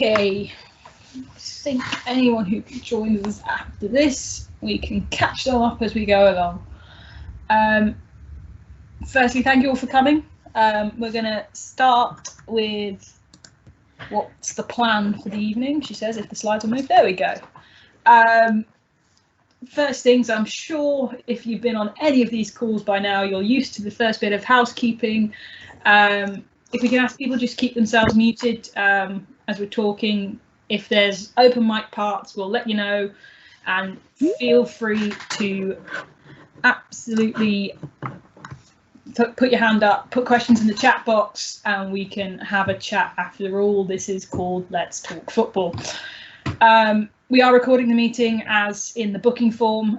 Okay, I think anyone who joins us after this, we can catch them up as we go along. Firstly, thank you all for coming. We're going to start with what's the plan for the evening, she says, if the slides will move. There we go. First things, I'm sure if you've been on any of these calls by now, you're used to the first bit of housekeeping. If we can ask people just keep themselves muted as we're talking. If there's open mic parts, we'll let you know, and feel free to absolutely put your hand up, put questions in the chat box, and we can have a chat. After all, this is called Let's Talk Football. We are recording the meeting as in the booking form,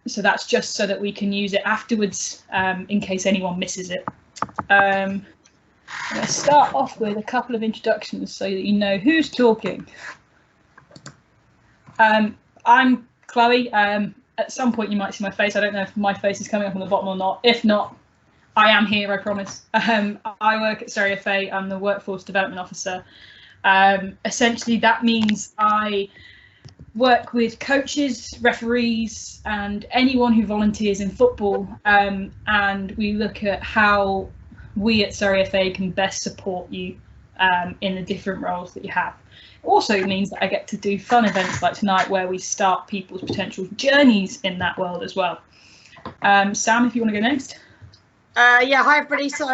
so that's just so that we can use it afterwards in case anyone misses it. I'm going to start off with a couple of introductions so that you know who's talking. I'm Chloe. At some point you might see my face. I don't know if my face is coming up on the bottom or not. If not, I am here, I promise. I work at Surrey FA. I'm the Workforce Development Officer. Essentially, that means I work with coaches, referees, and anyone who volunteers in football, and we look at how we at Surrey FA can best support you in the different roles that you have. It also means that I get to do fun events like tonight where we start people's potential journeys in that world as well. Sam, if you want to go next. Yeah, hi everybody. So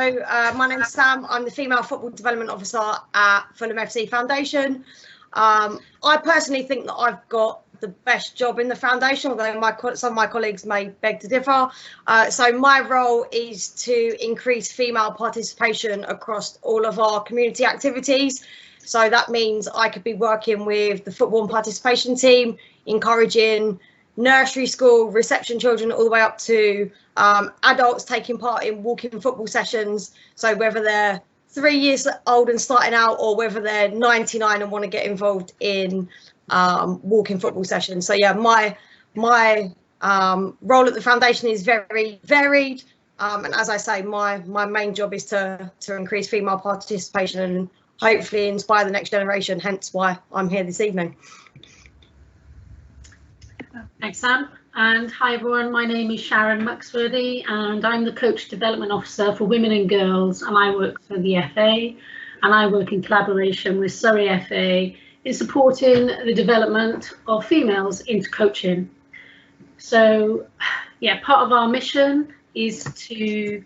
my name's Sam. I'm the Female Football Development Officer at Fulham Foundation. I personally think that I've got the best job in the foundation, although some of my colleagues may beg to differ. So my role is to increase female participation across all of our community activities. So that means I could be working with the football and participation team, encouraging nursery school, reception children, all the way up to adults taking part in walking football sessions. So whether they're 3 years old and starting out, or whether they're 99 and want to get involved in walking football sessions. So yeah, my role at the foundation is very varied, and as I say, my main job is to increase female participation and hopefully inspire the next generation, hence why I'm here this evening. Thanks, Sam. And hi everyone, my name is Sharon Muxworthy and I'm the Coach Development Officer for Women and Girls, and I work for the FA, and I work in collaboration with Surrey FA in supporting the development of females into coaching. So yeah, part of our mission is to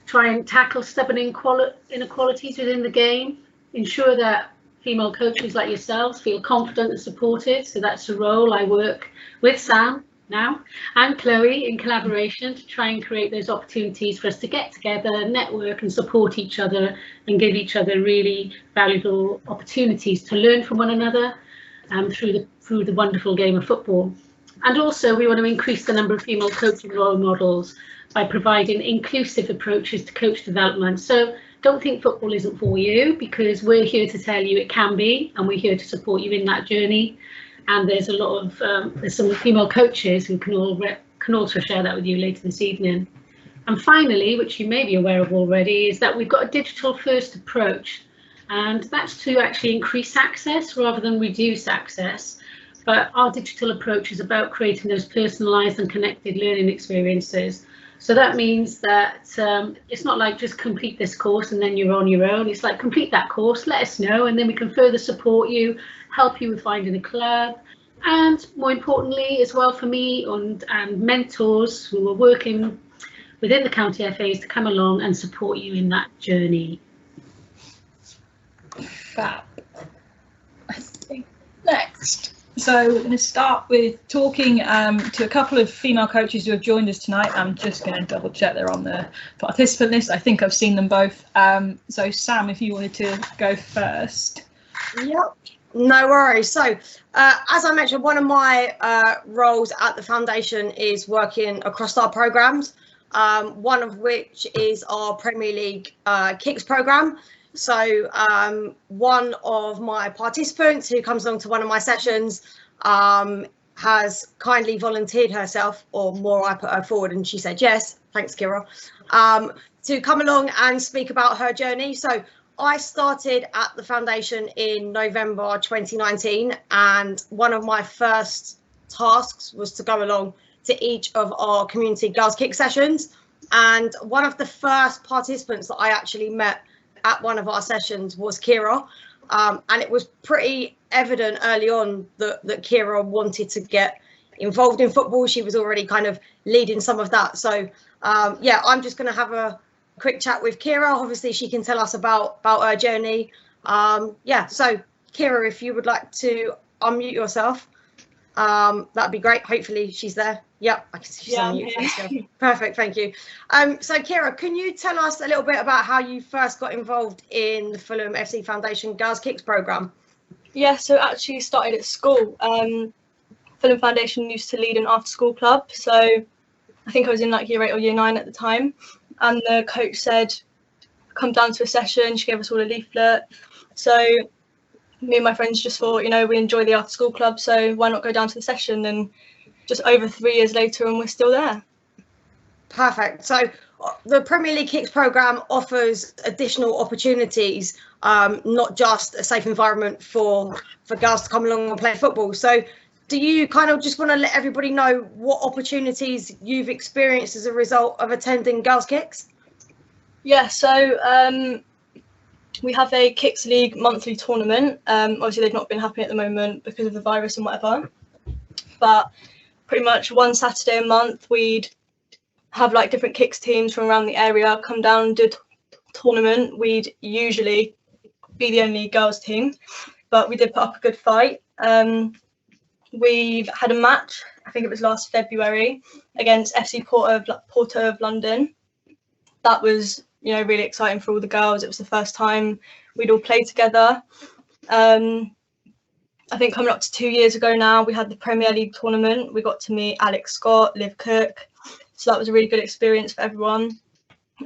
try and tackle stubborn inequalities within the game, ensure that female coaches like yourselves feel confident and supported. So that's the role I work with Sam now and Chloe in collaboration to try and create those opportunities for us to get together, network and support each other, and give each other really valuable opportunities to learn from one another through the wonderful game of football. And also we want to increase the number of female coaching role models by providing inclusive approaches to coach development. So don't think football isn't for you, because we're here to tell you it can be, and we're here to support you in that journey. And there's a lot of there's some female coaches who can also share that with you later this evening. And finally, which you may be aware of already, is that we've got a digital first approach, and that's to actually increase access rather than reduce access. But our digital approach is about creating those personalised and connected learning experiences. So that means that it's not like just complete this course and then you're on your own. It's like complete that course, let us know, and then we can further support you, help you with finding a club, and more importantly as well for me and mentors who are working within the county FAs to come along and support you in that journey. Fab. I think next. So we're going to start with talking to a couple of female coaches who have joined us tonight. I'm just going to double check they're on the participant list. I think I've seen them both. So Sam, if you wanted to go first. Yep, no worries. So as I mentioned, one of my roles at the foundation is working across our programmes, one of which is our Premier League Kicks programme. So one of my participants who comes along to one of my sessions has kindly volunteered herself, or more, I put her forward and she said yes, thanks Kira, to come along and speak about her journey. So I started at the foundation in November 2019, and one of my first tasks was to go along to each of our community girls kick sessions. And one of the first participants that I actually met at one of our sessions was Kira. And it was pretty evident early on that Kira wanted to get involved in football. She was already kind of leading some of that. So yeah, I'm just going to have a quick chat with Kira. Obviously, she can tell us about her journey. Yeah, so Kira, if you would like to unmute yourself, that'd be great. Hopefully she's there. Yep, I can see she's unmuted. Perfect, thank you. So Kira, can you tell us a little bit about how you first got involved in the Fulham FC Foundation Girls Kicks programme? Yeah, so it actually started at school. Fulham Foundation used to lead an after-school club, so I think I was in like year 8 or year 9 at the time, and the coach said, come down to a session. She gave us all a leaflet. So me and my friends just thought, you know, we enjoy the after-school club, so why not go down to the session? And just over 3 years later, and we're still there. Perfect. So the Premier League Kicks programme offers additional opportunities, not just a safe environment for girls to come along and play football. So do you kind of just want to let everybody know what opportunities you've experienced as a result of attending Girls Kicks? Yeah, so we have a Kicks League monthly tournament. Obviously, they've not been happening at the moment because of the virus and whatever. But pretty much one Saturday a month, we'd have like different Kicks teams from around the area come down and do a tournament. We'd usually be the only girls team, but we did put up a good fight. We've had a match, I think it was last February, against FC Porto of London. That was, you know, really exciting for all the girls. It was the first time we'd all played together. I think coming up to 2 years ago now, we had the Premier League tournament. We got to meet Alex Scott, Liv Cook. So that was a really good experience for everyone.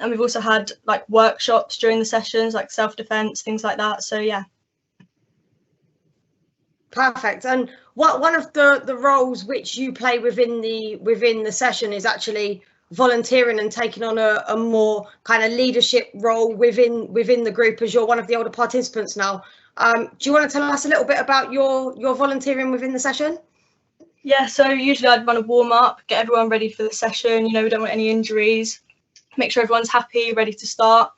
And we've also had like workshops during the sessions, like self-defense, things like that. So yeah. Perfect. And one of the roles which you play within the session is actually volunteering and taking on a more kind of leadership role within the group, as you're one of the older participants now. Do you want to tell us a little bit about your volunteering within the session? Yeah, so usually I'd run a warm-up, get everyone ready for the session. You know, we don't want any injuries, make sure everyone's happy, ready to start.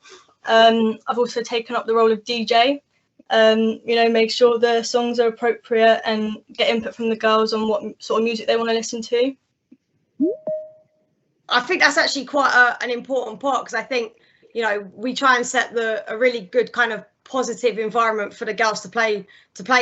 I've also taken up the role of DJ, you know, make sure the songs are appropriate and get input from the girls on what sort of music they want to listen to. I think that's actually quite an important part, because I think, you know, we try and set a really good kind of positive environment for the girls to play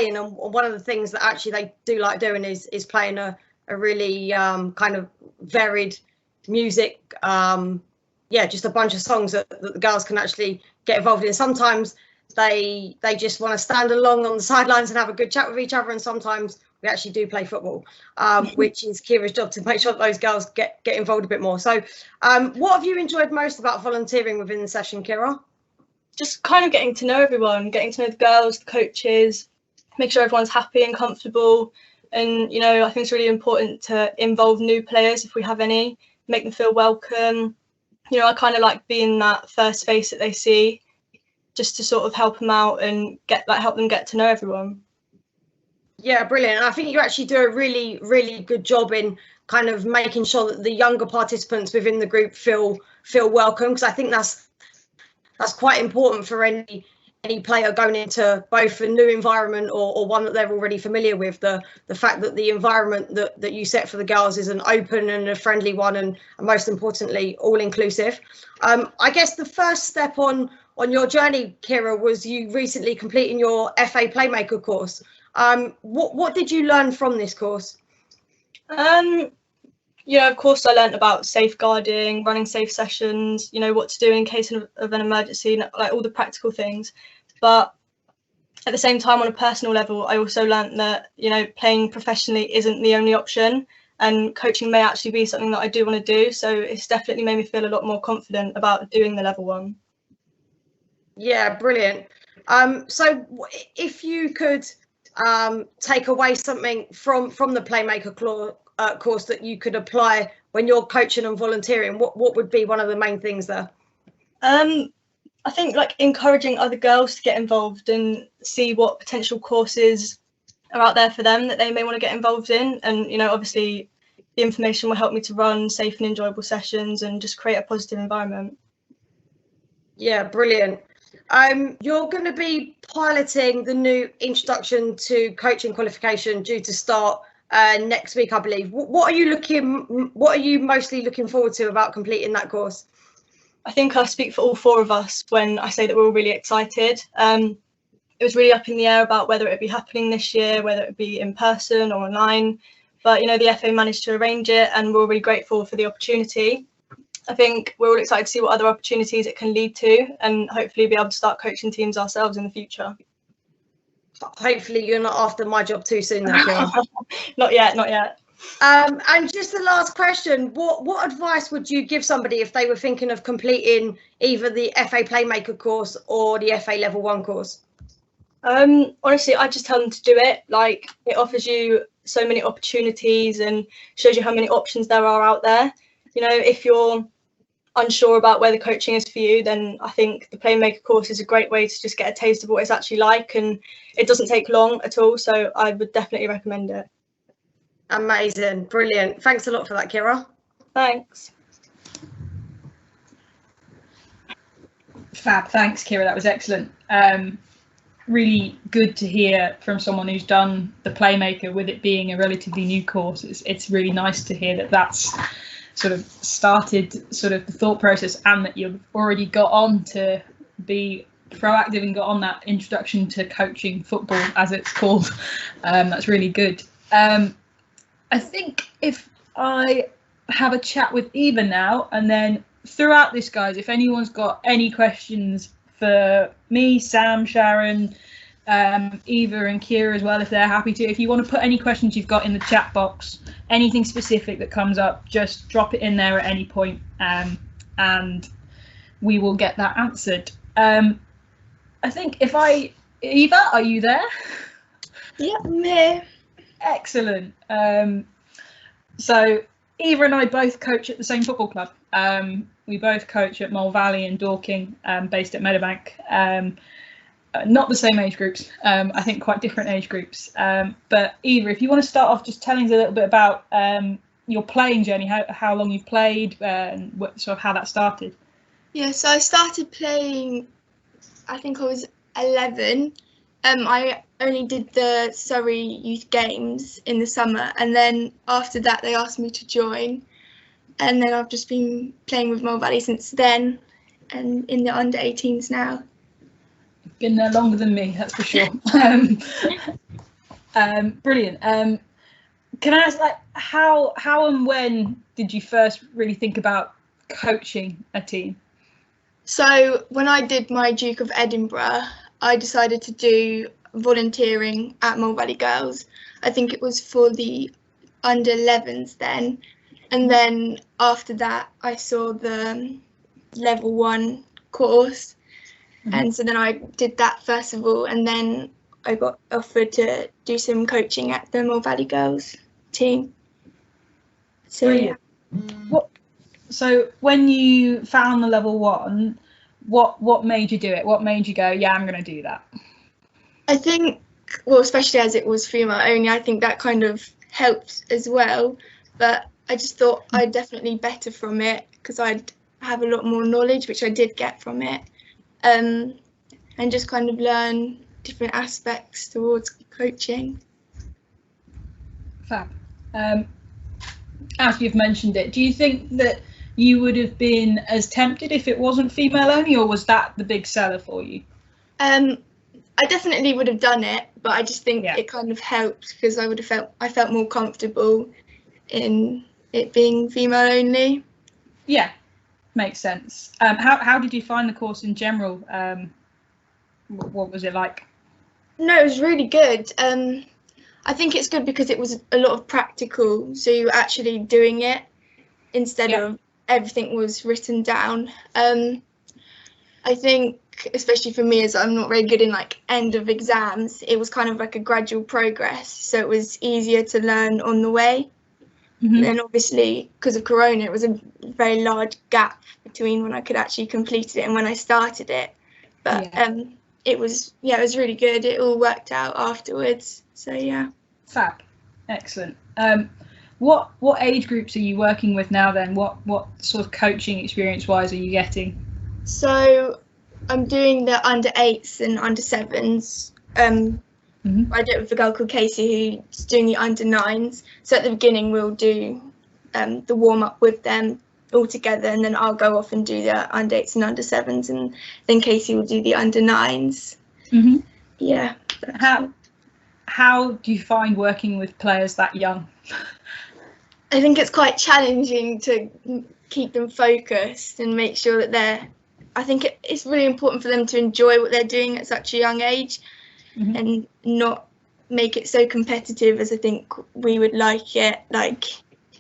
in, and one of the things that actually they do like doing is playing a really kind of varied music, yeah, just a bunch of songs that the girls can actually get involved in. Sometimes they just want to stand along on the sidelines and have a good chat with each other, and sometimes we actually do play football, which is Kira's job, to make sure that those girls get involved a bit more. So what have you enjoyed most about volunteering within the session, Kira? Just kind of getting to know everyone, getting to know the girls, the coaches, make sure everyone's happy and comfortable. And, you know, I think it's really important to involve new players if we have any, make them feel welcome. You know, I kind of like being that first face that they see, just to sort of help them out and help them get to know everyone. Yeah, brilliant. And I think you actually do a really, really good job in kind of making sure that the younger participants within the group feel welcome, because I think that's quite important for any player going into both a new environment or one that they're already familiar with. The fact that the environment that you set for the girls is an open and a friendly one, and most importantly, all inclusive. I guess the first step on your journey, Kira, was you recently completing your FA Playmaker course. What did you learn from this course? Yeah, of course, I learnt about safeguarding, running safe sessions, you know, what to do in case of an emergency, like all the practical things. But at the same time, on a personal level, I also learnt that, you know, playing professionally isn't the only option, and coaching may actually be something that I do want to do. So it's definitely made me feel a lot more confident about doing the level 1. Yeah, brilliant. So if you could take away something from the Playmaker course that you could apply when you're coaching and volunteering, what would be one of the main things there? I think like encouraging other girls to get involved and see what potential courses are out there for them that they may want to get involved in. And, you know, obviously the information will help me to run safe and enjoyable sessions and just create a positive environment. Yeah, brilliant. You're going to be piloting the new Introduction to Coaching qualification due to start next week, I believe. What are you mostly looking forward to about completing that course? I think I speak for all four of us when I say that we're all really excited. It was really up in the air about whether it would be happening this year, whether it would be in person or online. But, you know, the FA managed to arrange it and we're really grateful for the opportunity. I think we're all excited to see what other opportunities it can lead to and hopefully be able to start coaching teams ourselves in the future. Hopefully you're not after my job too soon, though, Kira. Not yet, not yet. And just the last question, what advice would you give somebody if they were thinking of completing either the FA Playmaker course or the FA Level 1 course? Honestly, I just tell them to do it. Like, it offers you so many opportunities and shows you how many options there are out there. You know, if you're unsure about where the coaching is for you, then I think the Playmaker course is a great way to just get a taste of what it's actually like, and it doesn't take long at all, so I would definitely recommend it. Amazing, brilliant. Thanks a lot for that, Kira. Thanks. Fab, thanks, Kira. That was excellent. Really good to hear from someone who's done the Playmaker with it being a relatively new course. It's really nice to hear that that's sort of started sort of the thought process and that you've already got on to be proactive and got on that Introduction to Coaching Football, as it's called. That's really good. I think if I have a chat with Eva now, and then throughout this, guys, if anyone's got any questions for me, Sam, Sharon, Eva and Kira as well, if they're happy to, if you want to put any questions you've got in the chat box, anything specific that comes up, just drop it in there at any point, and we will get that answered. I think if Eva, are you there? Yeah, I'm here. Excellent. So Eva and I both coach at the same football club. We both coach at Mole Valley in Dorking, based at Meadowbank. Not the same age groups, I think quite different age groups. But Eva, if you want to start off just telling us a little bit about your playing journey, how long you've played, and sort of how that started. Yeah, so I started playing, I think I was 11. I only did the Surrey Youth Games in the summer, and then after that they asked me to join, and then I've just been playing with Mole Valley since then, and in the under 18s now. Been there longer than me, that's for sure. Brilliant. Can I ask, like, how and when did you first really think about coaching a team? So when I did my Duke of Edinburgh, I decided to do volunteering at Mole Valley Girls. I think it was for the under 11s then, and then after that I saw the level 1 course. And so then I did that first of all, and then I got offered to do some coaching at the Mole Valley Girls team. So yeah. So when you found the level 1, what made you do it? What made you go, yeah, I'm going to do that? I think, well, especially as it was female only, I think that kind of helped as well. But I just thought I'd definitely better from it because I'd have a lot more knowledge, which I did get from it. And just kind of learn different aspects towards coaching. Fab. As you've mentioned it, do you think that you would have been as tempted if it wasn't female only, or was that the big seller for you? I definitely would have done it, but I just think it kind of helped because I felt more comfortable in it being female only. Yeah. Makes sense. How did you find the course in general? What was it like? No, it was really good. I think it's good because it was a lot of practical, so you were actually doing it instead of everything was written down. I think, especially for me, as I'm not very good in like end of exams, it was kind of like a gradual progress, so it was easier to learn on the way. And then obviously because of Corona, it was a very large gap between when I could actually complete it and when I started it. But it was really good. It all worked out afterwards. So yeah. Fab. Excellent. What age groups are you working with now then? What sort of coaching experience wise are you getting? So I'm doing the under 8s and under 7s. I do it with a girl called Casey who's doing the under 9s. So at the beginning we'll do the warm up with them all together, and then I'll go off and do the under 8s and under 7s, and then Casey will do the under 9s. Yeah. How do you find working with players that young? I think it's quite challenging to keep them focused and make sure that I think it's really important for them to enjoy what they're doing at such a young age, and not make it so competitive as I think we would like it, like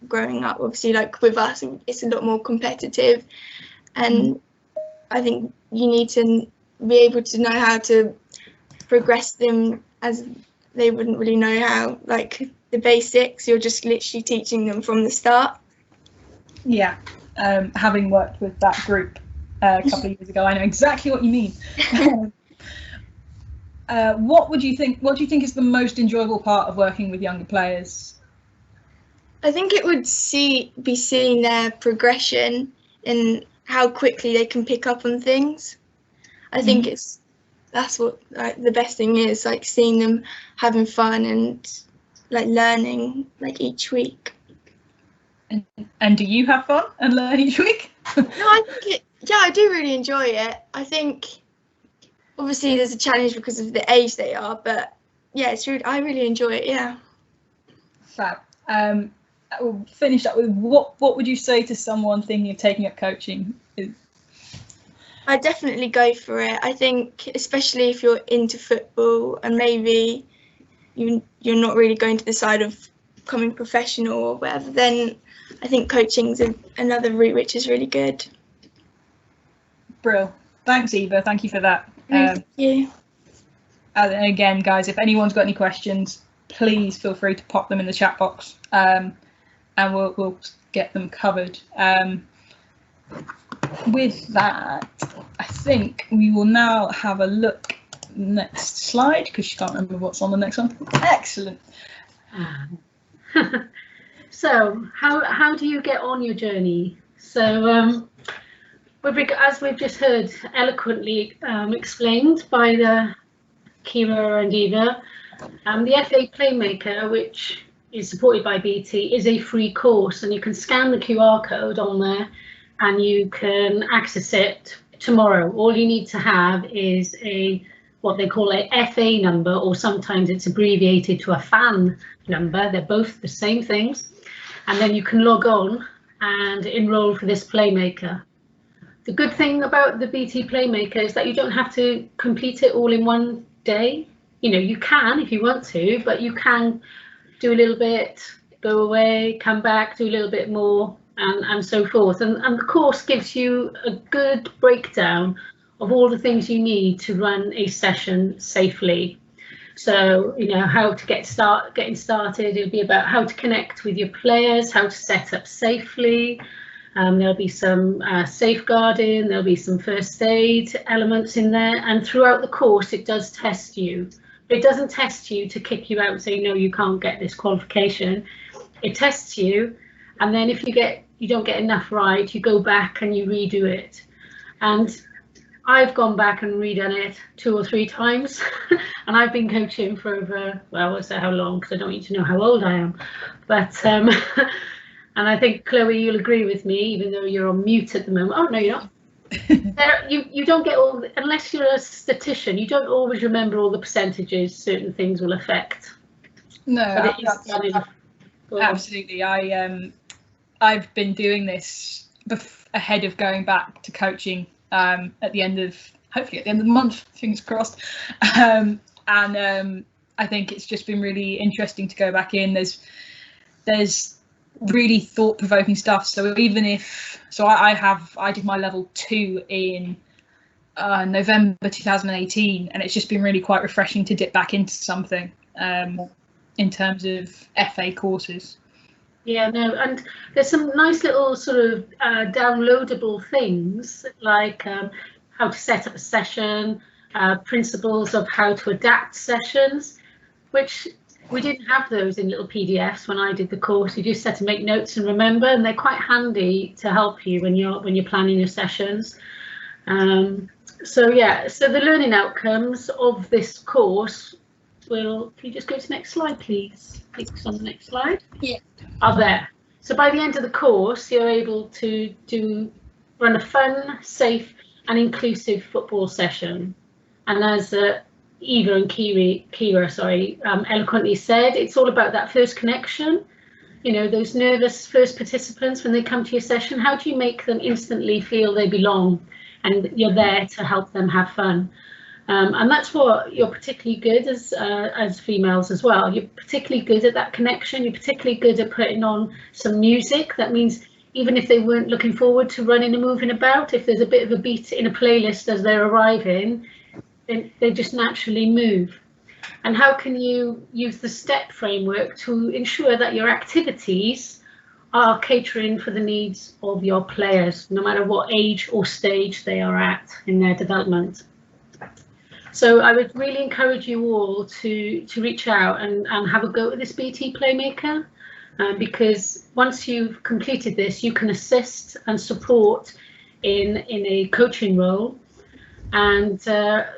growing up. Obviously, like with us, it's a lot more competitive, and I think you need to be able to know how to progress them as they wouldn't really know how, like the basics. You're just literally teaching them from the start. Yeah. Having worked with that group a couple of years ago, I know exactly what you mean. What do you think is the most enjoyable part of working with younger players? I think it would be seeing their progression and how quickly they can pick up on things. I think that's what the best thing is, like seeing them having fun and like learning like each week. And do you have fun and learn each week? No, I think I do really enjoy it. I think obviously there's a challenge because of the age they are, but yeah, I really enjoy it. Yeah. Fab. We'll finish up with what would you say to someone thinking of taking up coaching? I definitely go for it. I think especially if you're into football and maybe you're not really going to the side of becoming professional or whatever, then I think coaching's another route which is really good. Brill. Thanks, Eva. Thank you for that. Thank you. And again, guys, if anyone's got any questions, please feel free to pop them in the chat box, and we'll get them covered. With that, I think we will now have a look. Next slide, because she can't remember what's on the next one. Excellent. So how do you get on your journey? So as we've just heard eloquently explained by Kira and Eva, the FA Playmaker, which is supported by BT, is a free course, and you can scan the QR code on there and you can access it tomorrow. All you need to have is what they call a FA number, or sometimes it's abbreviated to a FAN number. They're both the same things. And then you can log on and enroll for this Playmaker. The good thing about the BT Playmaker is that you don't have to complete it all in one day. You can if you want to, but you can do a little bit, go away, come back, do a little bit more, and so forth. And the course gives you a good breakdown of all the things you need to run a session safely. So, how to getting started. It'll be about how to connect with your players, how to set up safely. There'll be some safeguarding, there'll be some first aid elements in there. And throughout the course, it does test you. But it doesn't test you to kick you out and say, no, you can't get this qualification. It tests you. And then if you don't get enough right, you go back and you redo it. And I've gone back and redone it 2 or 3 times, and I've been coaching for over, well, I won't say how long because I don't need to know how old I am, but and I think, Chloe, you'll agree with me, even though you're on mute at the moment. Oh no, you're not. You don't get all, unless you're a statistician, you don't always remember all the percentages certain things will affect. No, absolutely. I've been doing this ahead of going back to coaching. Hopefully at the end of the month, fingers crossed. And I think it's just been really interesting to go back in. There's really thought-provoking stuff. So I did my level 2 in November 2018, and it's just been really quite refreshing to dip back into something in terms of FA courses. Yeah, no, and there's some nice little sort of downloadable things like how to set up a session, principles of how to adapt sessions, which we didn't have those in little PDFs when I did the course. You just had to make notes and remember, and they're quite handy to help you when you're planning your sessions. So yeah, so the learning outcomes of this course will, can you just go to the next slide, please? Click on the next slide. Yeah. Are there. So by the end of the course, you're able to run a fun, safe and inclusive football session. And as Eva and Kira eloquently said, it's all about that first connection. You know, those nervous first participants when they come to your session, how do you make them instantly feel they belong and you're there to help them have fun? And that's what you're particularly good as females as well. You're particularly good at that connection. You're particularly good at putting on some music. That means even if they weren't looking forward to running and moving about, if there's a bit of a beat in a playlist as they're arriving, then they just naturally move. And how can you use the STEP framework to ensure that your activities are catering for the needs of your players, no matter what age or stage they are at in their development? So I would really encourage you all to reach out and have a go at this BT Playmaker, because once you've completed this, you can assist and support in a coaching role, and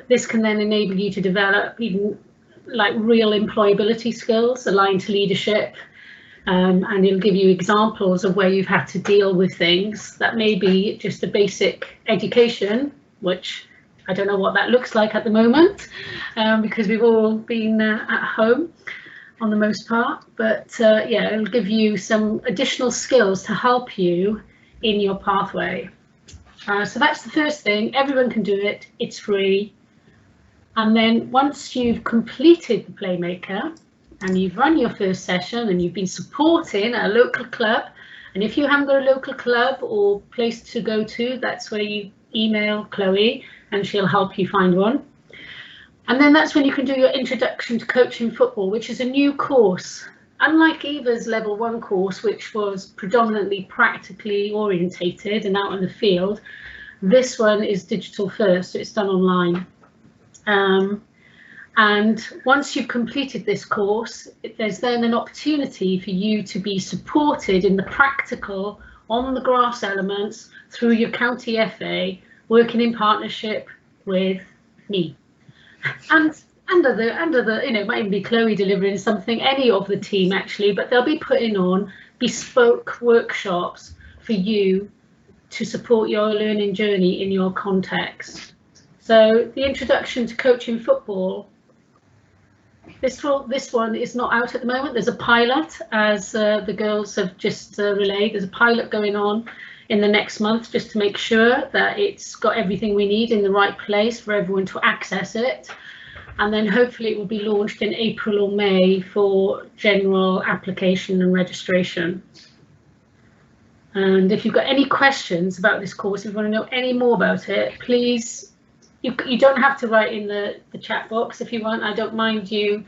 this can then enable you to develop even like real employability skills aligned to leadership, and it'll give you examples of where you've had to deal with things that may be just a basic education, which I don't know what that looks like at the moment, because we've all been at home on the most part, but yeah, it'll give you some additional skills to help you in your pathway. So that's the first thing. Everyone can do it, it's free. And then once you've completed the Playmaker and you've run your first session and you've been supporting a local club, and if you haven't got a local club or place to go to, that's where you email Chloe and she'll help you find one. And then that's when you can do your Introduction to Coaching Football, which is a new course. Unlike Eva's level 1 course, which was predominantly practically orientated and out in the field, this one is digital first, so it's done online. And once you've completed this course, there's then an opportunity for you to be supported in the practical on the grass elements through your county FA, working in partnership with me. And under the, you know, it might even be Chloe delivering something, any of the team actually, but they'll be putting on bespoke workshops for you to support your learning journey in your context. So the Introduction to Coaching Football, this one is not out at the moment. There's a pilot, as the girls have just relayed. There's a pilot going on in the next month just to make sure that it's got everything we need in the right place for everyone to access it. And then hopefully it will be launched in April or May for general application and registration. And if you've got any questions about this course, if you want to know any more about it, please, you don't have to write in the chat box if you want. I don't mind you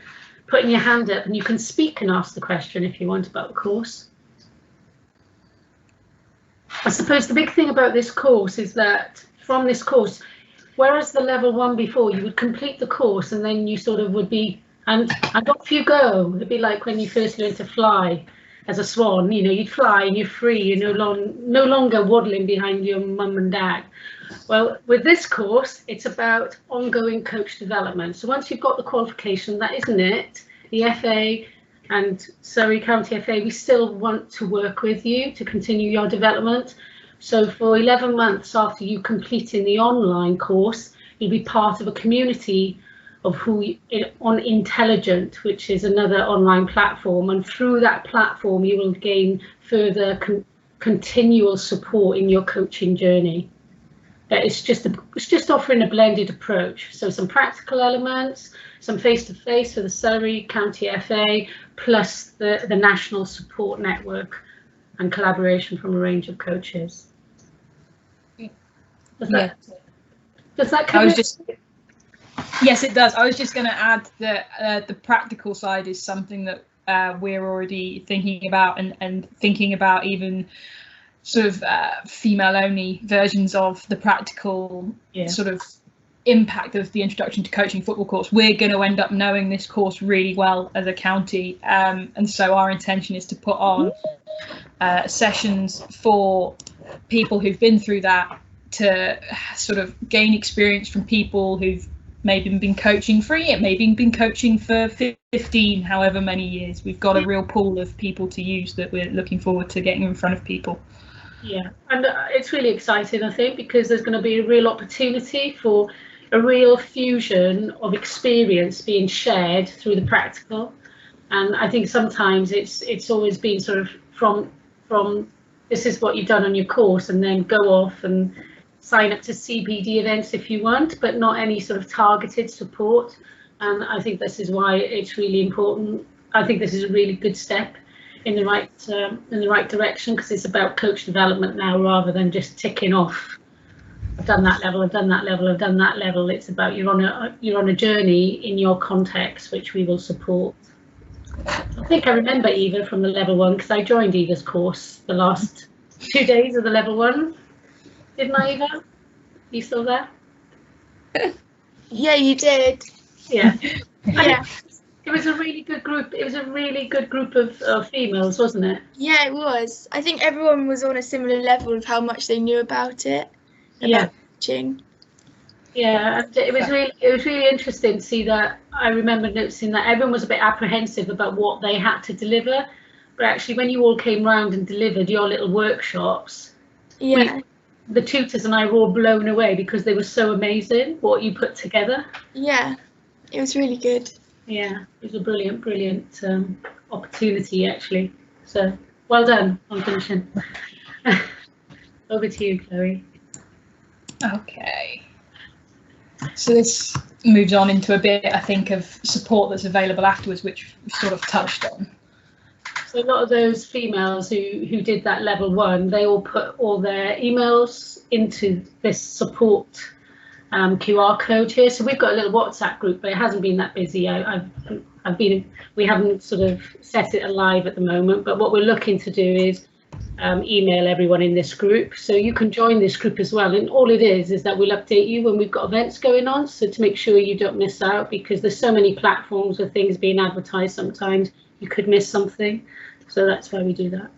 putting your hand up, and you can speak and ask the question if you want about the course. I suppose the big thing about this course is that from this course, whereas the level 1 before, you would complete the course and then you sort of would be, and off you go. It'd be like when you first learned to fly as a swan, you know, you'd fly and you're free, you're no longer waddling behind your mum and dad. Well, with this course, it's about ongoing coach development. So once you've got the qualification, that isn't it. The FA and Surrey County FA, we still want to work with you to continue your development. So for 11 months after you completing the online course, you'll be part of a community of on Intelligent, which is another online platform. And through that platform, you will gain further continual support in your coaching journey. It's just offering a blended approach. So some practical elements, some face-to-face for the Surrey County FA, plus the national support network and collaboration from a range of coaches. Does that cover it? Yes, it does. I was just going to add that the practical side is something that we're already thinking about and thinking about even sort of female only versions of the practical sort of impact of the Introduction to Coaching football course. We're going to end up knowing this course really well as a county, and so our intention is to put on sessions for people who've been through that, to sort of gain experience from people who've maybe been coaching for a year, maybe been coaching for 15, however many years. We've got a real pool of people to use that we're looking forward to getting in front of people. Yeah, and it's really exciting, I think, because there's going to be a real opportunity for a real fusion of experience being shared through the practical. And I think sometimes it's always been sort of from this is what you've done on your course, and then go off and sign up to CPD events if you want, but not any sort of targeted support. And I think this is why it's really important. I think this is a really good step in the right direction, because it's about coach development now, rather than just ticking off, I've done that level, I've done that level, I've done that level. It's about you're on a journey in your context, which we will support. I think I remember Eva from the level 1, because I joined Eva's course the last 2 days of the level 1. Didn't I, Eva? Are you still there? Yeah, you did. Yeah. Yeah. It was a really good group. It was a really good group of females, wasn't it? Yeah, it was. I think everyone was on a similar level of how much they knew about it. Yeah. Coaching. Yeah, and it was really interesting to see that. I remember noticing that everyone was a bit apprehensive about what they had to deliver, but actually when you all came round and delivered your little workshops, Yeah. the tutors and I were all blown away, because they were so amazing what you put together. Yeah, it was really good. Yeah, it was a brilliant opportunity, actually. So well done on finishing. Over to you, Chloe. Okay. So this moves on into a bit, I think, of support that's available afterwards, which we've sort of touched on. So a lot of those females who did that level 1, they all put all their emails into this support QR code here. So we've got a little WhatsApp group, but it hasn't been that busy. We haven't sort of set it alive at the moment, but what we're looking to do is email everyone in this group, so you can join this group as well. And all it is that we'll update you when we've got events going on, so to make sure you don't miss out, because there's so many platforms with things being advertised, sometimes you could miss something. So that's why we do that.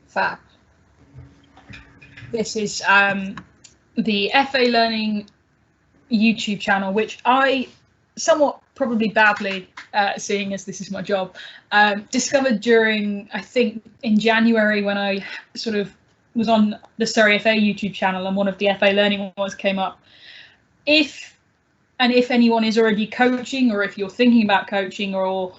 Fab. This is the FA Learning YouTube channel, which I somewhat probably badly, seeing as this is my job, discovered during, I think, in January, when I sort of was on the Surrey FA YouTube channel and one of the FA Learning ones came up. If anyone is already coaching, or if you're thinking about coaching, or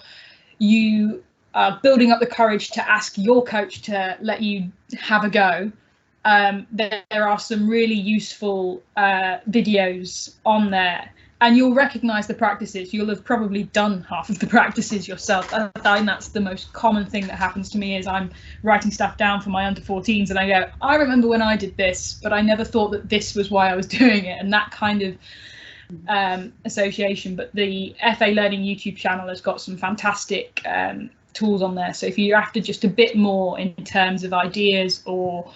you are building up the courage to ask your coach to let you have a go, there are some really useful videos on there, and you'll recognise the practices. You'll have probably done half of the practices yourself. I find that's the most common thing that happens to me, is I'm writing stuff down for my under 14s and I go, I remember when I did this, but I never thought that this was why I was doing it, and that kind of association. But the FA Learning YouTube channel has got some fantastic tools on there, so if you're after just a bit more in terms of ideas or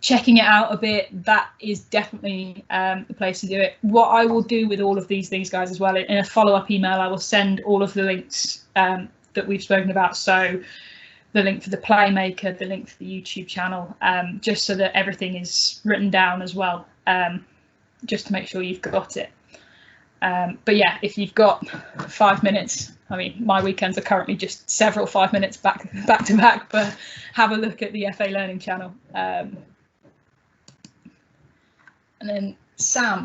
checking it out a bit, that is definitely the place to do it. What I will do with all of these things, guys, as well, in a follow-up email, I will send all of the links that we've spoken about. So the link for the Playmaker, the link for the YouTube channel, just so that everything is written down as well, just to make sure you've got it. But yeah, if you've got 5 minutes, I mean, my weekends are currently just several 5 minutes back to back, but have a look at the FA Learning channel. And then Sam,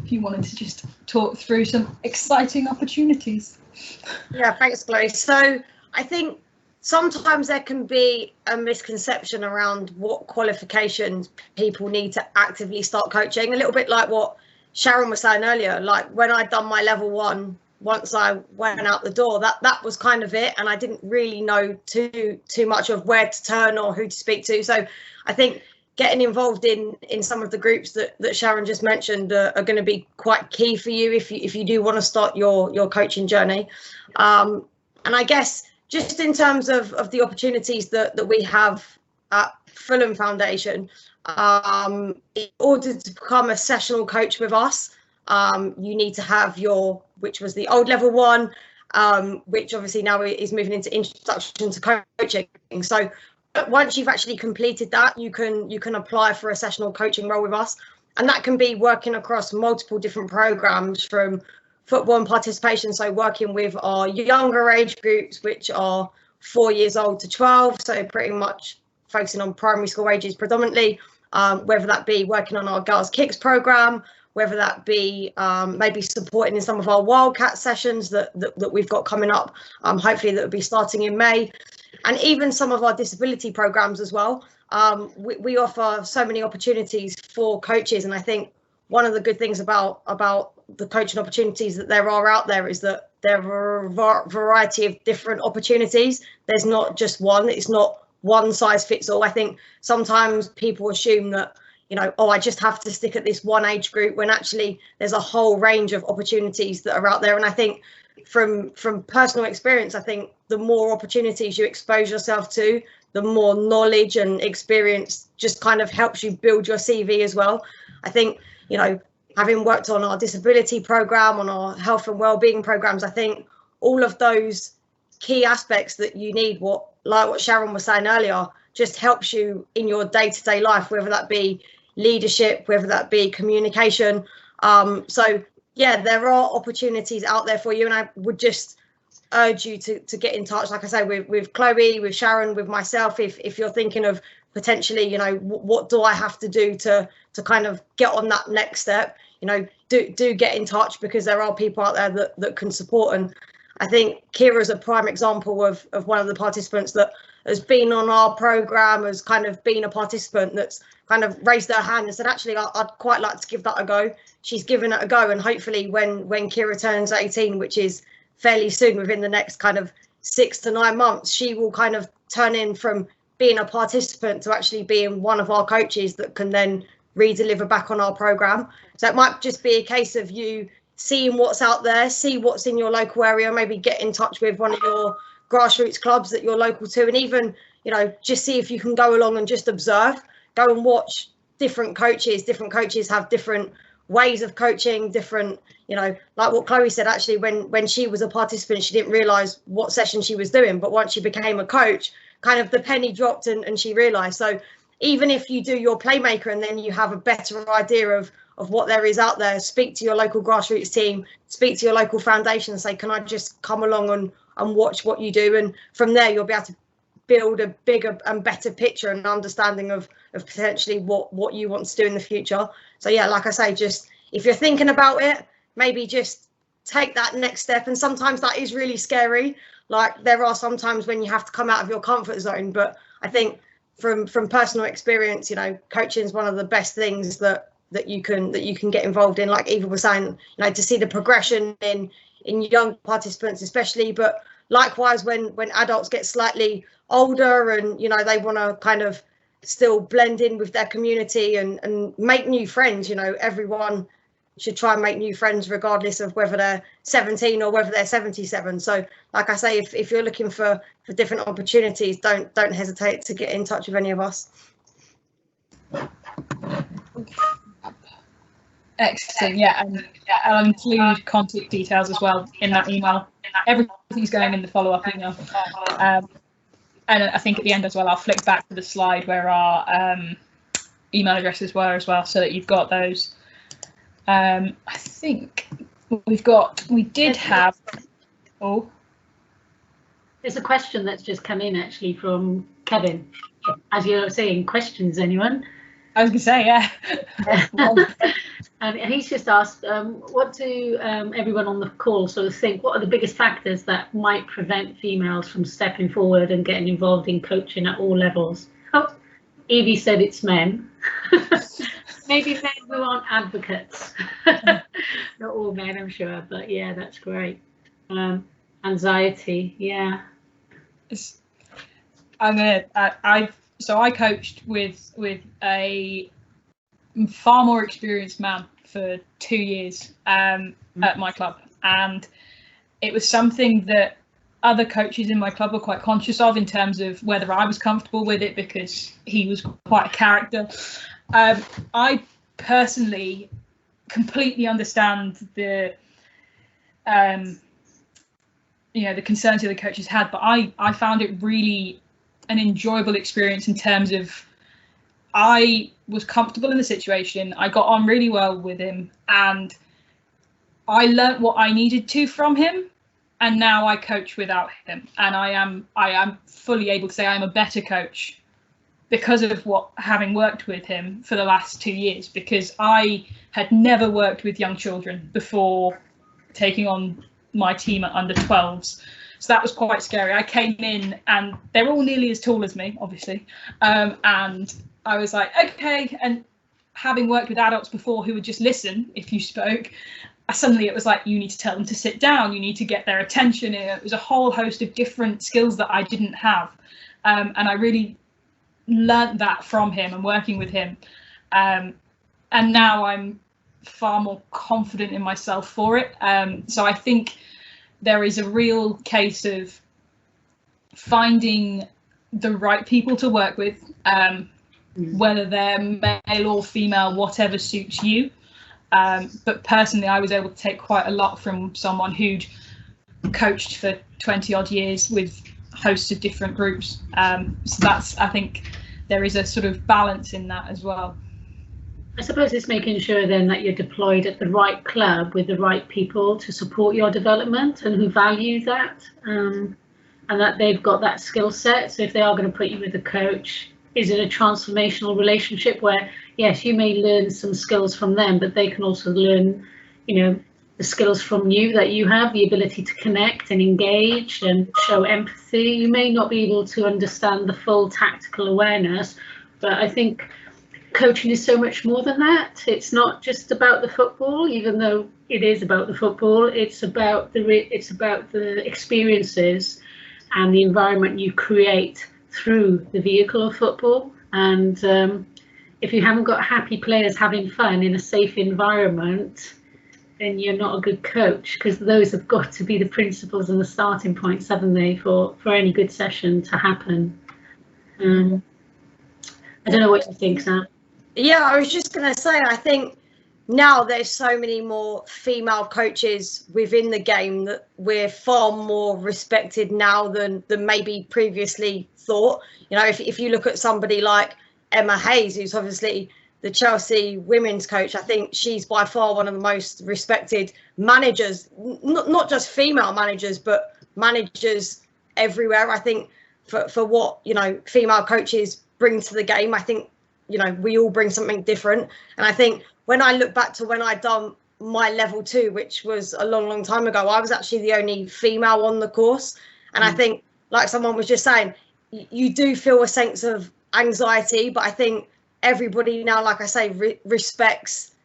if you wanted to just talk through some exciting opportunities. Yeah, thanks, Chloe. So I think sometimes there can be a misconception around what qualifications people need to actively start coaching, a little bit like what Sharon was saying earlier. Like when I'd done my level 1, once I went out the door, that was kind of it, and I didn't really know too much of where to turn or who to speak to. So I think getting involved in some of the groups that Sharon just mentioned are going to be quite key for you if you do want to start your coaching journey. And I guess just in terms of the opportunities that we have at Fulham Foundation, in order to become a sessional coach with us, you need to have your, which was the old level 1, which obviously now is moving into introduction to coaching. So once you've actually completed that, you can apply for a sessional coaching role with us, and that can be working across multiple different programs, from football and participation, so working with our younger age groups, which are 4 years old to 12, so pretty much focusing on primary school ages predominantly, whether that be working on our Girls Kicks program, whether that be maybe supporting in some of our Wildcat sessions that we've got coming up, hopefully that will be starting in May, and even some of our disability programs as well. We offer so many opportunities for coaches, and I think one of the good things about the coaching opportunities that there are out there is that there are a variety of different opportunities. There's not just one. It's not one size fits all. I think sometimes people assume that, you know, oh, I just have to stick at this one age group, when actually there's a whole range of opportunities that are out there. And I think from personal experience, I think the more opportunities you expose yourself to, the more knowledge and experience just kind of helps you build your CV as well. I think, you know, having worked on our disability program, on our health and wellbeing programs, I think all of those key aspects that you need, like what Sharon was saying earlier, just helps you in your day-to-day life, whether that be leadership, whether that be communication. So yeah, there are opportunities out there for you, and I would just urge you to get in touch, like I say, with Chloe, with Sharon, with myself, if you're thinking of potentially, you know, what do I have to do to kind of get on that next step. You know, do get in touch, because there are people out there that can support. And I think Kira's a prime example of one of the participants that has been on our program, has kind of been a participant that's kind of raised her hand and said, actually, I'd quite like to give that a go. She's given it a go, and hopefully when Kira turns 18, which is fairly soon, within the next kind of 6 to 9 months, she will kind of turn in from being a participant to actually being one of our coaches that can then re-deliver back on our program. So it might just be a case of you seeing what's out there, see what's in your local area, maybe get in touch with one of your grassroots clubs that you're local to, and even, you know, just see if you can go along and just observe, go and watch different coaches. Different coaches have different ways of coaching, different, you know, like what Chloe said, actually when she was a participant, she didn't realize what session she was doing, but once she became a coach, kind of the penny dropped and she realized. So even if you do your Playmaker and then you have a better idea of what there is out there, speak to your local grassroots team, speak to your local foundation and say, can I just come along and watch what you do? And from there, you'll be able to build a bigger and better picture and understanding of potentially what you want to do in the future. So yeah, like I say, just if you're thinking about it, maybe just take that next step. And sometimes that is really scary. Like there are some times when you have to come out of your comfort zone, but I think from personal experience, you know, coaching is one of the best things that you can get involved in. Like Eva was saying, you know, to see the progression in young participants especially, but likewise when adults get slightly older and, you know, they want to kind of still blend in with their community and make new friends. You know, everyone should try and make new friends regardless of whether they're 17 or whether they're 77. So like I say, if you're looking for different opportunities, don't hesitate to get in touch with any of us. Excellent. Yeah, and I'll include contact details as well in that email. Everything's going in the follow-up email. And I think at the end as well, I'll flick back to the slide where our email addresses were as well, so that you've got those. I think we did have. Oh, there's a question that's just come in actually from Kevin. As you're saying, questions, anyone? I was going to say, yeah. And he's just asked, what do everyone on the call sort of think? What are the biggest factors that might prevent females from stepping forward and getting involved in coaching at all levels? Oh, Evie said it's men. Maybe men who aren't advocates. Not all men, I'm sure, but yeah, that's great. Anxiety, yeah. I coached with a far more experienced man for 2 years at my club, and it was something that other coaches in my club were quite conscious of, in terms of whether I was comfortable with it, because he was quite a character. I personally completely understand the the concerns the other coaches had, but I found it really an enjoyable experience, in terms of I was comfortable in the situation. I got on really well with him, and I learnt what I needed to from him, and now I coach without him, and I am fully able to say I'm a better coach because of having worked with him for the last 2 years, because I had never worked with young children before taking on my team at under 12s. So that was quite scary. I came in and they're all nearly as tall as me, obviously. And I was like, okay. And having worked with adults before who would just listen if you spoke, suddenly it was like, you need to tell them to sit down, you need to get their attention. It was a whole host of different skills that I didn't have. And I really learnt that from him and working with him. And now I'm far more confident in myself for it. So I think there is a real case of finding the right people to work with, whether they're male or female, whatever suits you. But personally, I was able to take quite a lot from someone who'd coached for 20 odd years with hosts of different groups. So I think there is a sort of balance in that as well. I suppose it's making sure then that you're deployed at the right club with the right people to support your development and who value that, and that they've got that skill set. So if they are going to put you with a coach, is it a transformational relationship where, yes, you may learn some skills from them, but they can also learn, the skills from you that you have, the ability to connect and engage and show empathy. You may not be able to understand the full tactical awareness, but I think coaching is so much more than that. It's not just about the football, even though it is about the football. It's about the experiences and the environment you create through the vehicle of football. And if you haven't got happy players having fun in a safe environment, then you're not a good coach, because those have got to be the principles and the starting points, haven't they, for any good session to happen. I don't know what you think, Sam. Yeah, I was just going to say, I think now there's so many more female coaches within the game that we're far more respected now than maybe previously thought. If you look at somebody like Emma Hayes, who's obviously the Chelsea women's coach, I think she's by far one of the most respected managers, not just female managers, but managers everywhere. I think for what, female coaches bring to the game, I think, we all bring something different. And I think when I look back to when I'd done my level 2, which was a long, long time ago, I was actually the only female on the course. And I think, like someone was just saying, you do feel a sense of anxiety, but I think everybody now, like I say, respects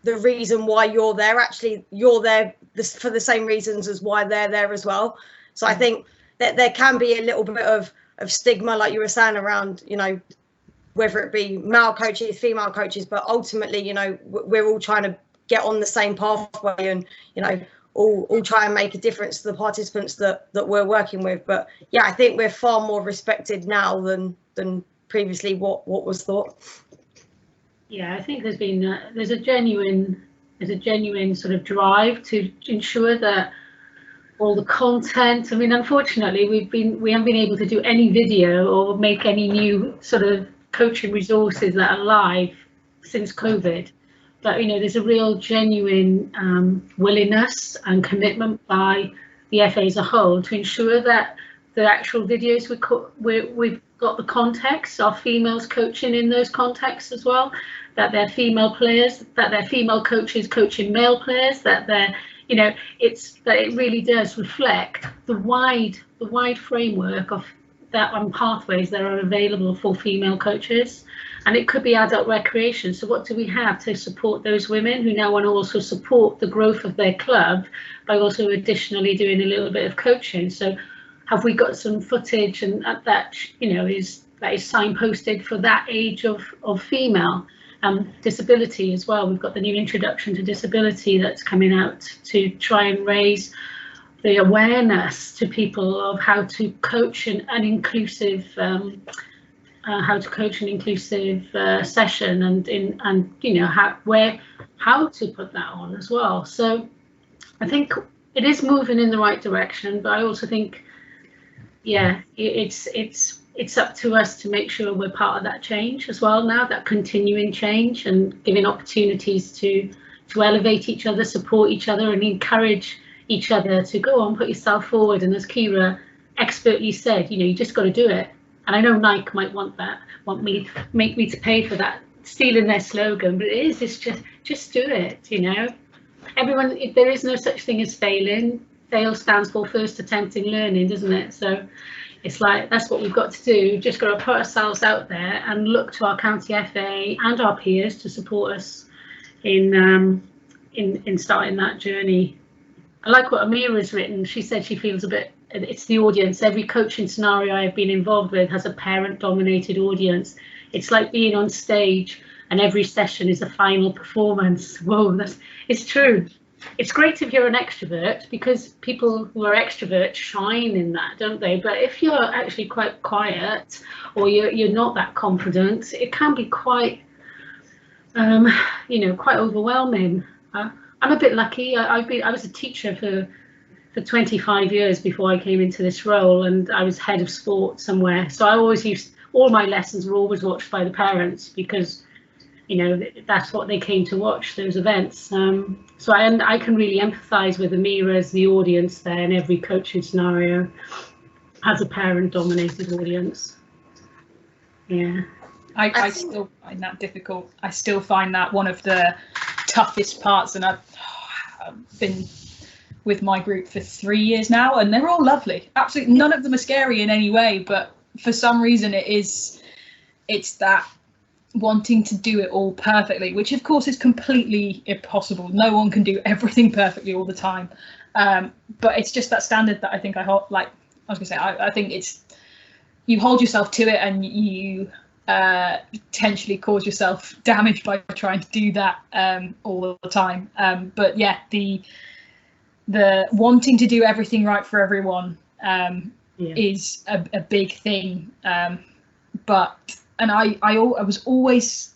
the reason why you're there. Actually, you're there for the same reasons as why they're there as well. So I think that there can be a little bit of stigma, like you were saying, around, whether it be male coaches, female coaches, but ultimately, we're all trying to get on the same pathway and, all try and make a difference to the participants that we're working with. But yeah, I think we're far more respected now than previously what was thought. Yeah, I think there's a genuine sort of drive to ensure that all the content. I mean, unfortunately, we haven't been able to do any video or make any new sort of coaching resources that are live since COVID. But there's a real genuine willingness and commitment by the FA as a whole to ensure that the actual videos we've got the context, our females coaching in those contexts as well, that they're female players, that they're female coaches coaching male players, that they're it really does reflect the wide framework of that and pathways that are available for female coaches. And it could be adult recreation. So what do we have to support those women who now want to also support the growth of their club by also additionally doing a little bit of coaching? So have we got some footage and that is signposted for that age of female? Disability as well. We've got the new introduction to disability that's coming out to try and raise the awareness to people of how to coach an inclusive session, and you know how to put that on as well. So I think it is moving in the right direction, but I also think, yeah, it's up to us to make sure we're part of that change as well now, that continuing change, and giving opportunities to elevate each other, support each other, and encourage each other to go on, put yourself forward. And as Kira expertly said, you know, you just got to do it. And I know Nike might want make me to pay for that, stealing their slogan, but it's just do it, you know. Everyone, there is no such thing as failing. Fail stands for first attempt in learning, doesn't it? So it's like, that's what we've got to do. We've just got to put ourselves out there and look to our county FA and our peers to support us in starting that journey. I like what Amira's written. She said she feels a bit, it's the audience. Every coaching scenario I've been involved with has a parent-dominated audience. It's like being on stage and every session is a final performance. Whoa, it's true. It's great if you're an extrovert, because people who are extroverts shine in that, don't they? But if you're actually quite quiet, or you're not that confident, it can be quite, you know, quite overwhelming. I'm a bit lucky. I was a teacher for 25 years before I came into this role, and I was head of sport somewhere. So I always all my lessons were always watched by the parents, because, you know, that's what they came to watch, those events. So I can really empathise with Amira as the audience there, in every coaching scenario has a parent-dominated audience. Yeah. I still find that difficult. I still find that one of the toughest parts, and I've been with my group for 3 years now, and they're all lovely. Absolutely none of them are scary in any way, but for some reason it's that wanting to do it all perfectly, which of course is completely impossible. No one can do everything perfectly all the time, but it's just that standard that I think I hold. Like I was gonna say, I think it's, you hold yourself to it, and you potentially cause yourself damage by trying to do that all the time. But yeah, the wanting to do everything right for everyone is a big thing. But I was always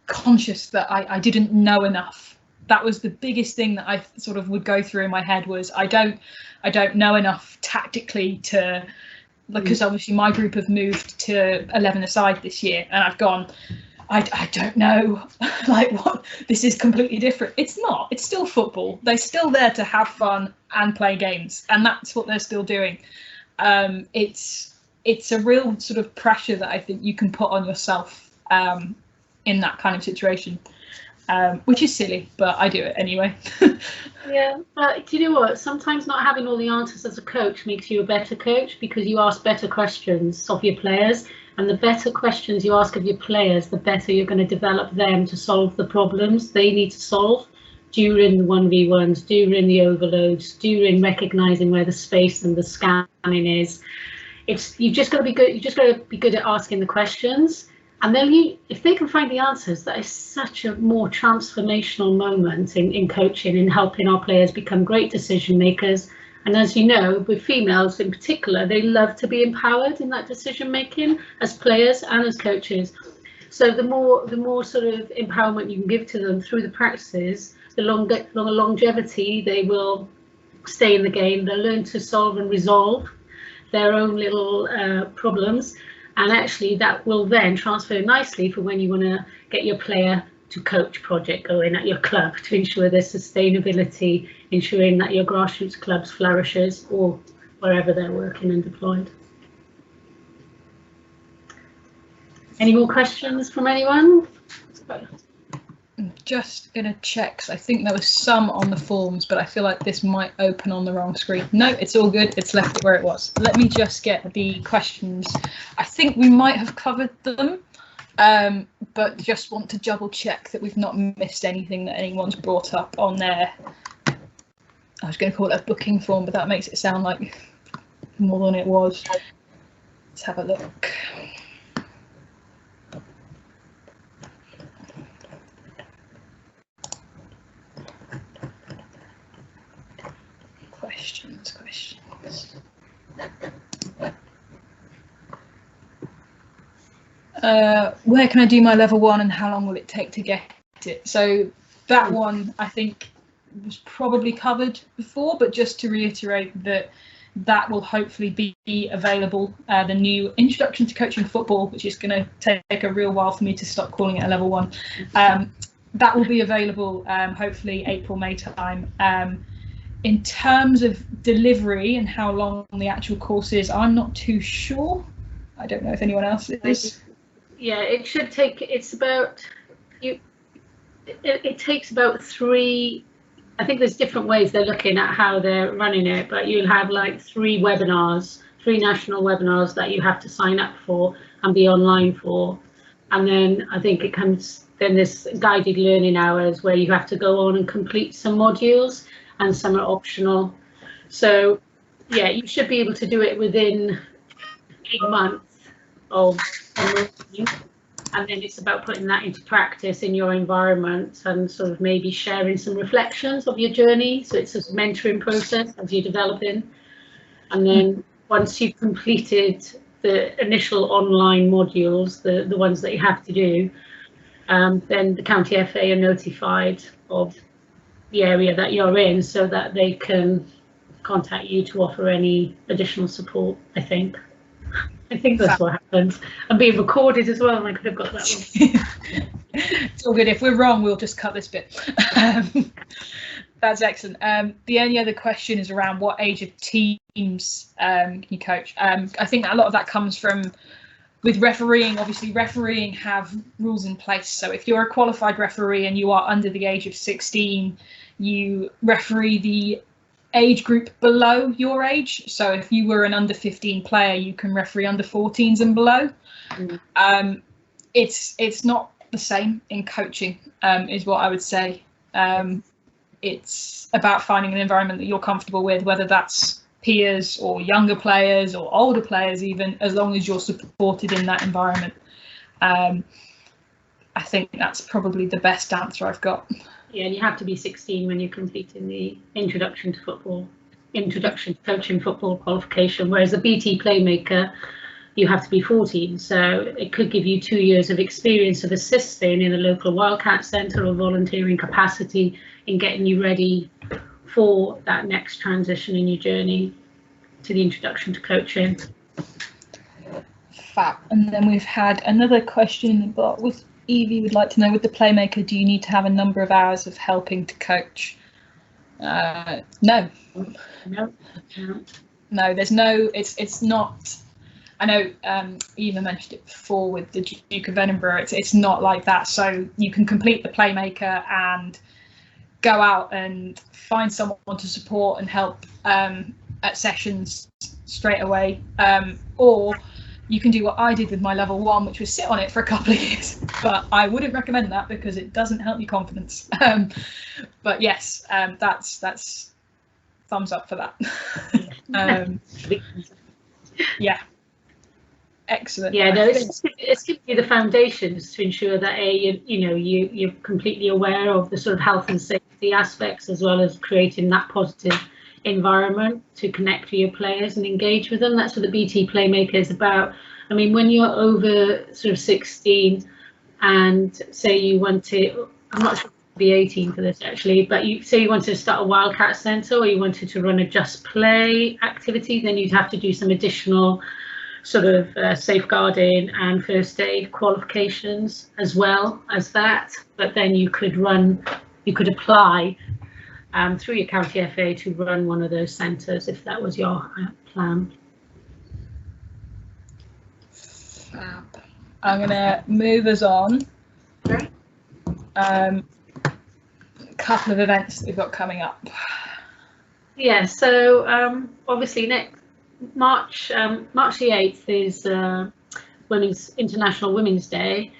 conscious that I didn't know enough. That was the biggest thing that I sort of would go through in my head, was I don't know enough tactically to, because obviously my group have moved to 11-a-side this year, and I've gone, I don't know, like, what, this is completely different. It's not, it's still football. They're still there to have fun and play games, and that's what they're still doing. It's a real sort of pressure that I think you can put on yourself in that kind of situation, which is silly, but I do it anyway. Yeah, but do you know what? Sometimes not having all the answers as a coach makes you a better coach, because you ask better questions of your players, and the better questions you ask of your players, the better you're going to develop them to solve the problems they need to solve during the 1v1s, during the overloads, during recognising where the space and the scanning is. You've just got to be good. You just got to be good at asking the questions, and then if they can find the answers, that is such a more transformational moment in coaching, in helping our players become great decision makers. And as you know, with females in particular, they love to be empowered in that decision making as players and as coaches. So the more sort of empowerment you can give to them through the practices, the longer longevity they will stay in the game. They'll learn to solve and resolve their own little problems, and actually that will then transfer nicely for when you want to get your player to coach project going at your club, to ensure there's sustainability, ensuring that your grassroots clubs flourishes, or wherever they're working and deployed. Any more questions from anyone? I'm just gonna check, 'cause I think there was some on the forms, but I feel like this might open on the wrong screen. No, it's all good. It's left it where it was. Let me just get the questions. I think we might have covered them, but just want to double check that we've not missed anything that anyone's brought up on there. I was going to call it a booking form, but that makes it sound like more than it was. Let's have a look. Questions. Where can I do my level 1 and how long will it take to get it? So that one I think was probably covered before, but just to reiterate that will hopefully be available, the new Introduction to Coaching Football, which is going to take a real while for me to stop calling it a level 1. That will be available hopefully April, May time. In terms of delivery and how long the actual course is, I'm not too sure. I don't know if anyone else is. Yeah, it should take, it's about, it takes about 3, I think there's different ways they're looking at how they're running it, but you'll have like 3 webinars, 3 national webinars that you have to sign up for and be online for. And then I think it comes, then there's guided learning hours where you have to go on and complete some modules, and some are optional. So yeah, you should be able to do it within 8 months of learning. And then it's about putting that into practice in your environment and sort of maybe sharing some reflections of your journey. So it's a mentoring process as you're developing. And then once you've completed the initial online modules, the ones that you have to do, then the County FA are notified of the area that you're in so that they can contact you to offer any additional support, I think. I think that's what happens. I'm being recorded as well, and I could have got that one. It's all good. If we're wrong, we'll just cut this bit. That's excellent. The only other question is around what age of teams can you coach? I think a lot of that comes from with refereeing. Obviously, refereeing have rules in place. So if you're a qualified referee and you are under the age of 16, you referee the age group below your age. So if you were an under 15 player, you can referee under 14s and below. It's not the same in coaching, is what I would say. It's about finding an environment that you're comfortable with, whether that's peers or younger players or older players, even, as long as you're supported in that environment. I think that's probably the best answer I've got. Yeah, and you have to be 16 when you're completing the Introduction to Coaching Football qualification, whereas the BT Playmaker, you have to be 14. So it could give you 2 years of experience of assisting in a local Wildcat Centre or volunteering capacity in getting you ready for that next transition in your journey to the Introduction to Coaching. Fab. And then we've had another question in the box with Evie would like to know, with the Playmaker, do you need to have a number of hours of helping to coach? No. No, there's no, it's not. I know Eva mentioned it before with the Duke of Edinburgh, it's not like that. So you can complete the Playmaker and go out and find someone to support and help at sessions straight away, or you can do what I did with my level 1, which was sit on it for a couple of years, but I wouldn't recommend that because it doesn't help your confidence. But yes, that's thumbs up for that. Yeah, excellent. Yeah, no, it's giving you the foundations to ensure that you're completely aware of the sort of health and safety aspects, as well as creating that positive environment to connect with your players and engage with them. That's what the BT Playmaker is about. I mean, when you're over sort of 16 and say you want to, I'm not sure to be 18 for this actually, but you say you wanted to start a Wildcat Centre or you wanted to run a Just Play activity, then you'd have to do some additional sort of safeguarding and first aid qualifications as well as that. But then you could apply through your County FA to run one of those centres if that was your plan. Fab. I'm going to move us on. A couple of events that we've got coming up. Yeah, so obviously next March the 8th is International Women's Day,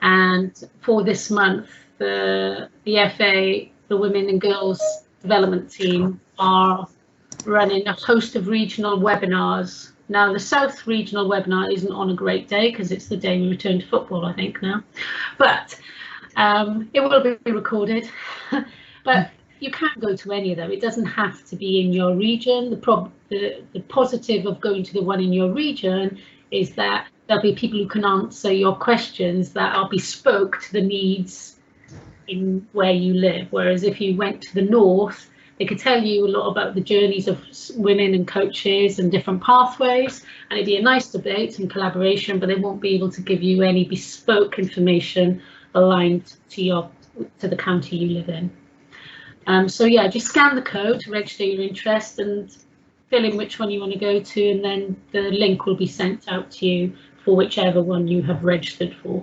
and for this month the FA, the Women and Girls Development Team, are running a host of regional webinars. Now the South Regional webinar isn't on a great day because it's the day we return to football, I think now, but it will be recorded. But you can go to any of them. It doesn't have to be in your region. The positive of going to the one in your region is that there'll be people who can answer your questions that are bespoke to the needs in where you live. Whereas if you went to the north, they could tell you a lot about the journeys of women and coaches and different pathways, and it'd be a nice debate and collaboration, but they won't be able to give you any bespoke information aligned to the county you live in. So yeah, just scan the code to register your interest and fill in which one you want to go to, and then the link will be sent out to you for whichever one you have registered for.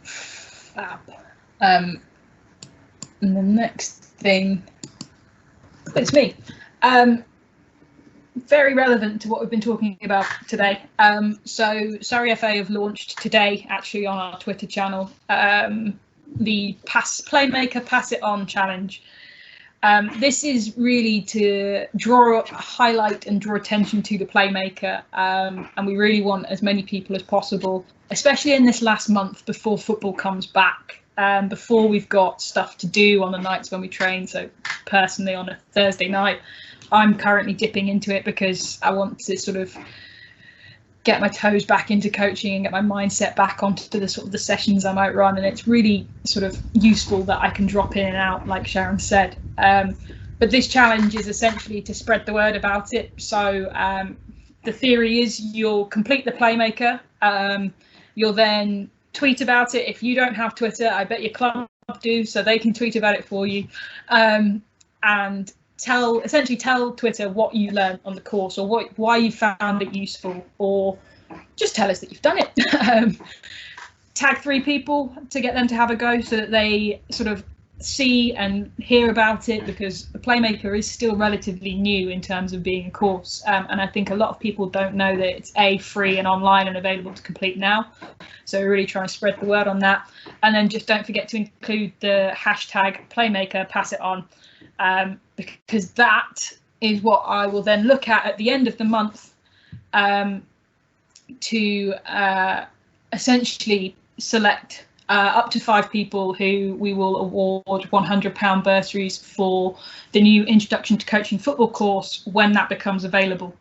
Fab. And the next thing, it's me. Very relevant to what we've been talking about today. So Surrey FA have launched today, actually on our Twitter channel, the Playmaker Pass It On challenge. This is really to highlight and draw attention to the Playmaker, and we really want as many people as possible, especially in this last month before football comes back, before we've got stuff to do on the nights when we train. So personally, on a Thursday night, I'm currently dipping into it because I want to sort of get my toes back into coaching and get my mindset back onto the sort of the sessions I might run, and it's really sort of useful that I can drop in and out, like Sharon said. But this challenge is essentially to spread the word about it. So the theory is you'll complete the Playmaker, you'll then tweet about it. If you don't have Twitter, I bet your club do, so they can tweet about it for you, and essentially tell Twitter what you learned on the course, or why you found it useful, or just tell us that you've done it. Tag 3 people to get them to have a go so that they sort of see and hear about it, because the Playmaker is still relatively new in terms of being a course, and I think a lot of people don't know that it's free and online and available to complete now. So we're really trying to spread the word on that, and then just don't forget to include the hashtag Playmaker Pass It On, because that is what I will then look at the end of the month to essentially select up to 5 people who we will award £100 bursaries for the new Introduction to Coaching football course when that becomes available.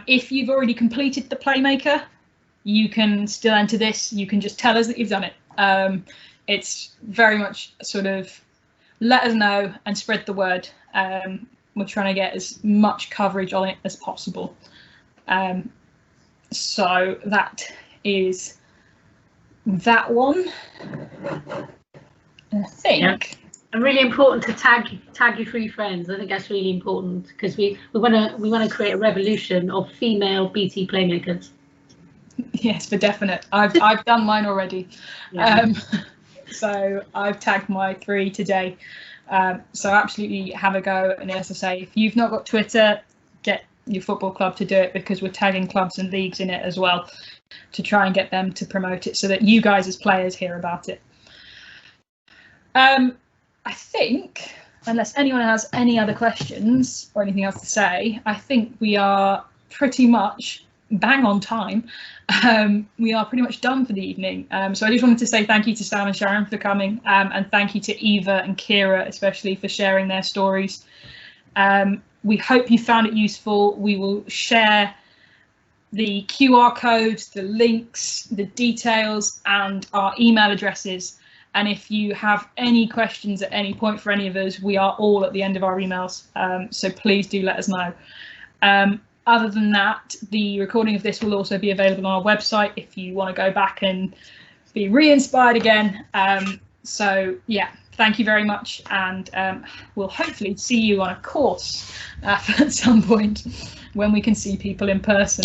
If you've already completed the Playmaker, you can still enter this. You can just tell us that you've done it. It's very much sort of let us know and spread the word. We're trying to get as much coverage on it as possible. So that is that one. I think. Yeah. And really important to tag your 3 friends. I think that's really important, because we want to create a revolution of female BT Playmakers. Yes, for definite. I've done mine already. Yeah. So I've tagged my 3 today. So absolutely have a go. And as I say, if you've not got Twitter, get your football club to do it, because we're tagging clubs and leagues in it as well to try and get them to promote it so that you guys as players hear about it. I think, unless anyone has any other questions or anything else to say, I think we are pretty much bang on time. We are pretty much done for the evening. So I just wanted to say thank you to Sam and Sharon for coming, and thank you to Eva and Kira especially for sharing their stories. We hope you found it useful. We will share the QR codes, the links, the details, and our email addresses. And if you have any questions at any point for any of us, we are all at the end of our emails. So please do let us know. Other than that, the recording of this will also be available on our website if you want to go back and be re-inspired again. So yeah, thank you very much, and we'll hopefully see you on a course at some point when we can see people in person.